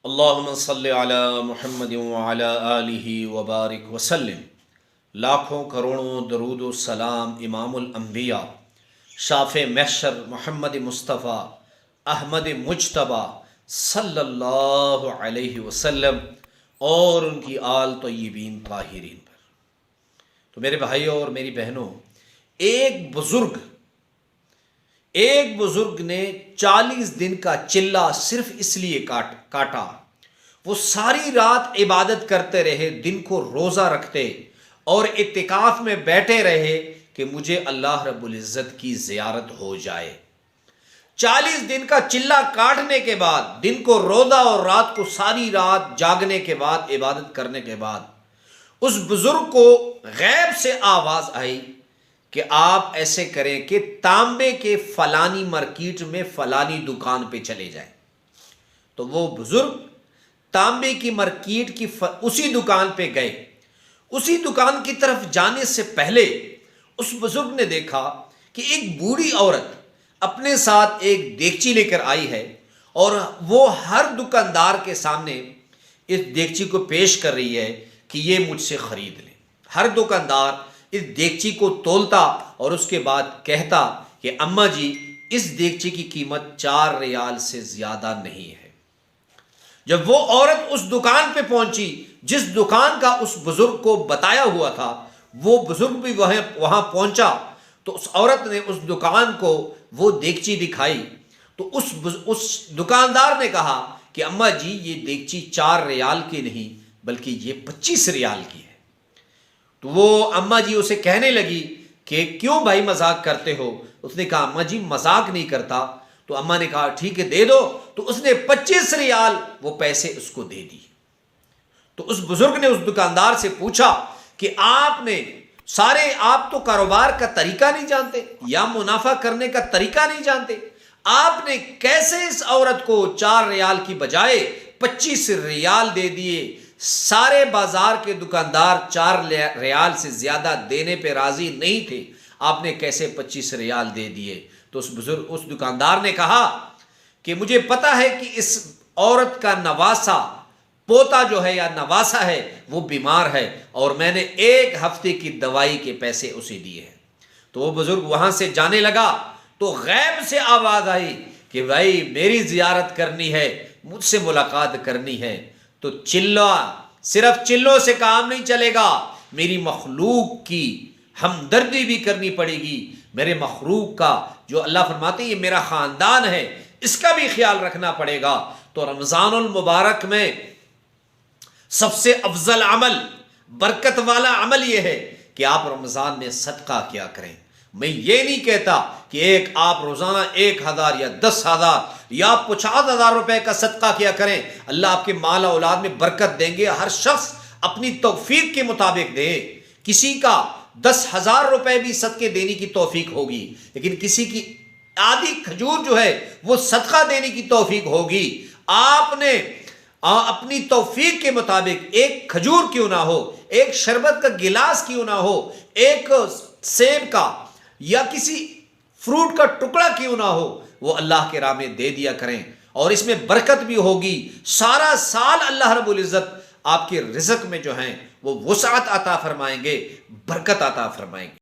اللہم صلی علی محمد وعلی آلہ وبارک وسلم۔ لاکھوں کروڑوں درود و سلام امام الانبیاء شافع محشر محمد مصطفیٰ احمد مجتبیٰ صلی اللہ علیہ وسلم اور ان کی آل طیبین طاہرین پر۔ تو میرے بھائیوں اور میری بہنوں، ایک بزرگ نے 40 دن کا چلہ صرف اس لیے کاٹا، وہ ساری رات عبادت کرتے رہے، دن کو روزہ رکھتے اور اعتکاف میں بیٹھے رہے کہ مجھے اللہ رب العزت کی زیارت ہو جائے۔ 40 دن کا چلہ کاٹنے کے بعد، دن کو روزہ اور رات کو ساری رات جاگنے کے بعد، عبادت کرنے کے بعد، اس بزرگ کو غیب سے آواز آئی کہ آپ ایسے کریں کہ تانبے کے فلانی مارکیٹ میں فلانی دکان پہ چلے جائیں۔ تو وہ بزرگ تانبے کی مارکیٹ کی اسی دکان پہ گئے۔ اسی دکان کی طرف جانے سے پہلے اس بزرگ نے دیکھا کہ ایک بوڑھی عورت اپنے ساتھ ایک دیگچی لے کر آئی ہے اور وہ ہر دکاندار کے سامنے اس دیگچی کو پیش کر رہی ہے کہ یہ مجھ سے خرید لیں۔ ہر دکاندار اس دیگچی کو تولتا اور اس کے بعد کہتا کہ اماں جی، اس دیگچی کی قیمت 4 ریال سے زیادہ نہیں ہے۔ جب وہ عورت اس دکان پہ پہنچی جس دکان کا اس بزرگ کو بتایا ہوا تھا، وہ بزرگ بھی وہاں پہنچا تو اس عورت نے اس دکان کو وہ دیگچی دکھائی تو اس دکاندار نے کہا کہ اماں جی، یہ دیگچی 4 ریال کی نہیں بلکہ یہ 25 ریال کی ہے۔ تو وہ اماں جی اسے کہنے لگی کہ کیوں بھائی مذاق کرتے ہو؟ اس نے کہا اماں جی مذاق نہیں کرتا۔ تو اماں نے کہا ٹھیک ہے دے دو۔ تو اس نے 25 ریال وہ پیسے اس کو دے دی۔ تو اس بزرگ نے اس دکاندار سے پوچھا کہ آپ تو کاروبار کا طریقہ نہیں جانتے یا منافع کرنے کا طریقہ نہیں جانتے، آپ نے کیسے اس عورت کو 4 ریال کی بجائے 25 ریال دے دیے؟ سارے بازار کے دکاندار 4 ریال سے زیادہ دینے پہ راضی نہیں تھے، آپ نے کیسے 25 ریال دے دیے؟ تو اس دکاندار نے کہا کہ مجھے پتا ہے کہ اس عورت کا نواسا، پوتا جو ہے یا نواسا ہے، وہ بیمار ہے اور میں نے 1 ہفتے کی دوائی کے پیسے اسے دیے ہیں۔ تو وہ بزرگ وہاں سے جانے لگا تو غیب سے آواز آئی کہ بھائی میری زیارت کرنی ہے، مجھ سے ملاقات کرنی ہے۔ تو صرف چلوں سے کام نہیں چلے گا، میری مخلوق کی ہمدردی بھی کرنی پڑے گی، میرے مخلوق کا جو اللہ فرماتے ہیں یہ میرا خاندان ہے، اس کا بھی خیال رکھنا پڑے گا۔ تو رمضان المبارک میں سب سے افضل عمل، برکت والا عمل یہ ہے کہ آپ رمضان میں صدقہ کیا کریں۔ میں یہ نہیں کہتا کہ آپ روزانہ 1000 یا 10,000 یا 50,000 روپے کا صدقہ کیا کریں، اللہ آپ کے مال اولاد میں برکت دیں گے۔ ہر شخص اپنی توفیق کے مطابق دے، کسی کا 10,000 روپے بھی صدقے دینے کی توفیق ہوگی، لیکن کسی کی آدھی کھجور جو ہے وہ صدقہ دینے کی توفیق ہوگی۔ آپ نے اپنی توفیق کے مطابق ایک کھجور کیوں نہ ہو، ایک شربت کا گلاس کیوں نہ ہو، ایک سیب کا یا کسی فروٹ کا ٹکڑا کیوں نہ ہو، وہ اللہ کے راہ میں دے دیا کریں، اور اس میں برکت بھی ہوگی۔ سارا سال اللہ رب العزت آپ کے رزق میں جو ہیں وہ وسعت عطا فرمائیں گے، برکت عطا فرمائیں گے۔